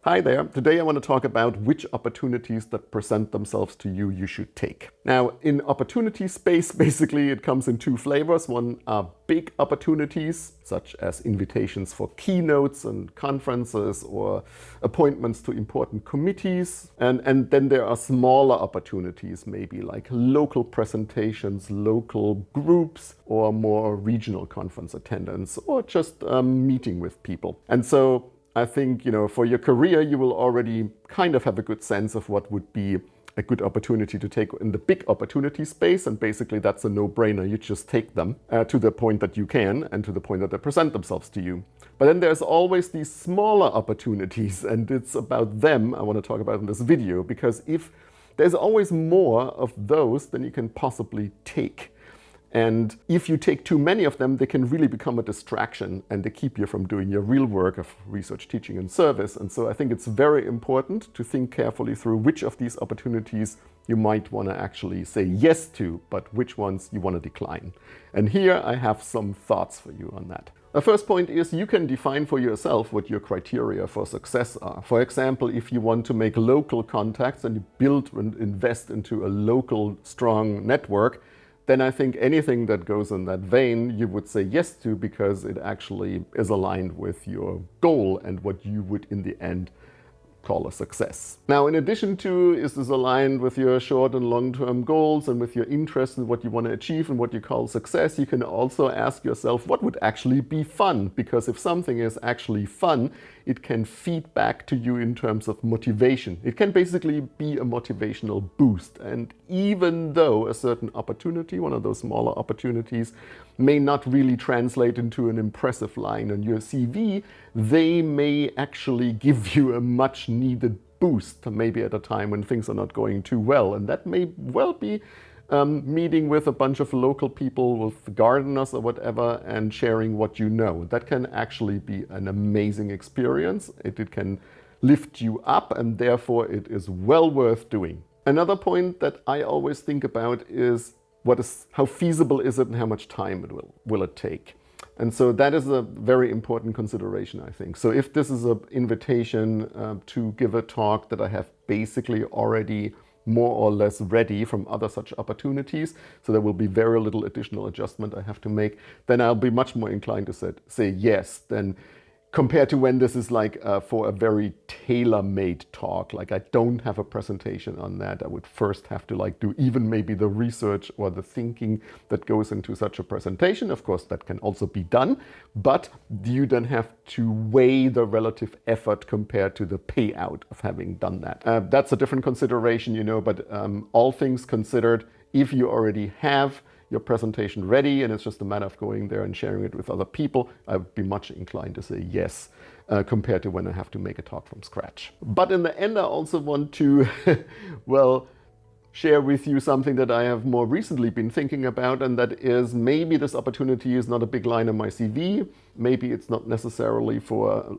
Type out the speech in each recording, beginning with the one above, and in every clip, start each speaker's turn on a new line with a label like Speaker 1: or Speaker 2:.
Speaker 1: Hi there. Today I want to talk about which opportunities that present themselves to you should take. Now, in opportunity space, basically it comes in two flavors. One are big opportunities, such as invitations for keynotes and conferences or appointments to important committees. And then there are smaller opportunities, maybe like local presentations, local groups, or more regional conference attendance, or just meeting with people. And so I think, for your career, you will already kind of have a good sense of what would be a good opportunity to take in the big opportunity space. And basically, that's a no-brainer. You just take them to the point that you can and to the point that they present themselves to you. But then there's always these smaller opportunities, and it's about them I want to talk about in this video, because if there's always more of those than you can possibly take. And if you take too many of them, they can really become a distraction and they keep you from doing your real work of research, teaching, and service. And so I think it's very important to think carefully through which of these opportunities you might want to actually say yes to, but which ones you want to decline. And here I have some thoughts for you on that. The first point is you can define for yourself what your criteria for success are. For example, if you want to make local contacts and you build and invest into a local strong network, then I think anything that goes in that vein you would say yes to, because it actually is aligned with your goal and what you would in the end call a success. Now, in addition to, is this aligned with your short and long-term goals and with your interest in what you want to achieve and what you call success, you can also ask yourself what would actually be fun, because if something is actually fun, it can feed back to you in terms of motivation. It can basically be a motivational boost. And even though a certain opportunity, one of those smaller opportunities, may not really translate into an impressive line on your CV, they may actually give you a much needed boost, maybe at a time when things are not going too well. And that may well be meeting with a bunch of local people, with gardeners or whatever, and sharing what you know. That can actually be an amazing experience. It can lift you up, and therefore it is well worth doing. Another point that I always think about is how feasible is it and how much time will it take? And so that is a very important consideration, I think. So if this is an invitation to give a talk that I have basically already more or less ready from other such opportunities, so there will be very little additional adjustment I have to make, then I'll be much more inclined to say yes than compared to when this is like for a very tailor-made talk. Like I don't have a presentation on that. I would first have to do even maybe the research or the thinking that goes into such a presentation. Of course, that can also be done, but you then have to weigh the relative effort compared to the payout of having done that. That's a different consideration, but all things considered, if you already have your presentation ready and it's just a matter of going there and sharing it with other people, I would be much inclined to say yes compared to when I have to make a talk from scratch. But in the end, I also want to, share with you something that I have more recently been thinking about, and that is maybe this opportunity is not a big line on my CV. Maybe it's not necessarily for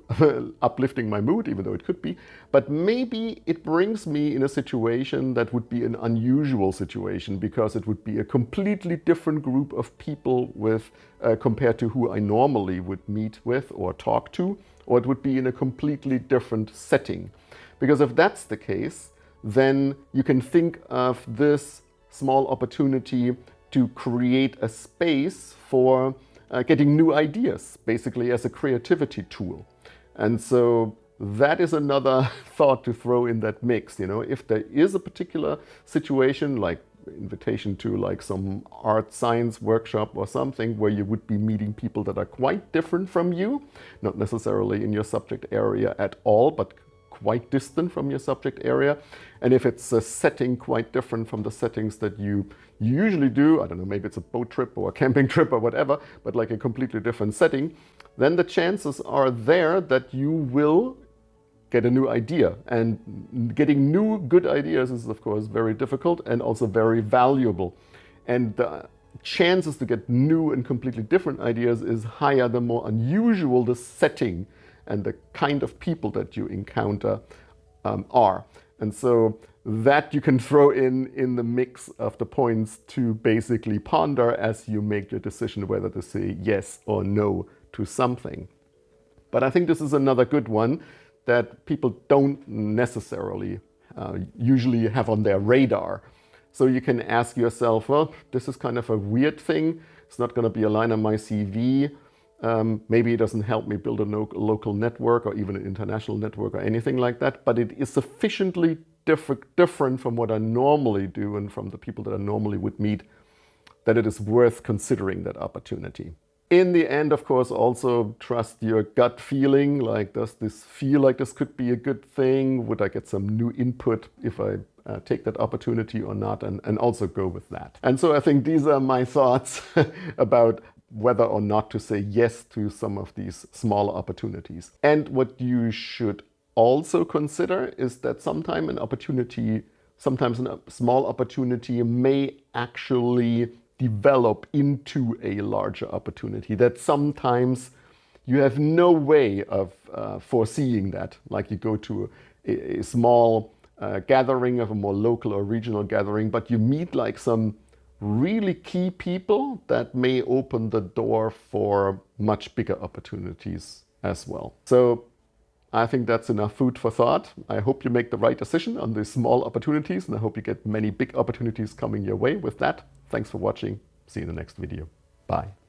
Speaker 1: uplifting my mood, even though it could be, but maybe it brings me in a situation that would be an unusual situation, because it would be a completely different group of people compared to who I normally would meet with or talk to, or it would be in a completely different setting. Because if that's the case, then you can think of this small opportunity to create a space for getting new ideas, basically as a creativity tool. And so that is another thought to throw in that mix. If there is a particular situation, like invitation to some art science workshop or something, where you would be meeting people that are quite different from you, not necessarily in your subject area at all, but quite distant from your subject area. And if it's a setting quite different from the settings that you usually do, I don't know, maybe it's a boat trip or a camping trip or whatever, but like a completely different setting, then the chances are there that you will get a new idea. And getting new good ideas is, of course, very difficult and also very valuable. And the chances to get new and completely different ideas is higher the more unusual the setting and the kind of people that you encounter are. And so that you can throw in the mix of the points to basically ponder as you make your decision whether to say yes or no to something. But I think this is another good one that people don't necessarily usually have on their radar. So you can ask yourself, well, this is kind of a weird thing. It's not going to be a line on my CV. Maybe it doesn't help me build a local network or even an international network or anything like that, but it is sufficiently different from what I normally do and from the people that I normally would meet, that it is worth considering that opportunity. In the end, of course, also trust your gut feeling. Like, does this feel like this could be a good thing? Would I get some new input if I take that opportunity or not? And also go with that. And so I think these are my thoughts about whether or not to say yes to some of these smaller opportunities. And what you should also consider is that sometimes a small opportunity may actually develop into a larger opportunity, that sometimes you have no way of foreseeing that. Like, you go to a small gathering of a more local or regional gathering, but you meet like some really key people that may open the door for much bigger opportunities as well. So I think that's enough food for thought. I hope you make the right decision on these small opportunities, and I hope you get many big opportunities coming your way with that. Thanks for watching. See you in the next video. Bye.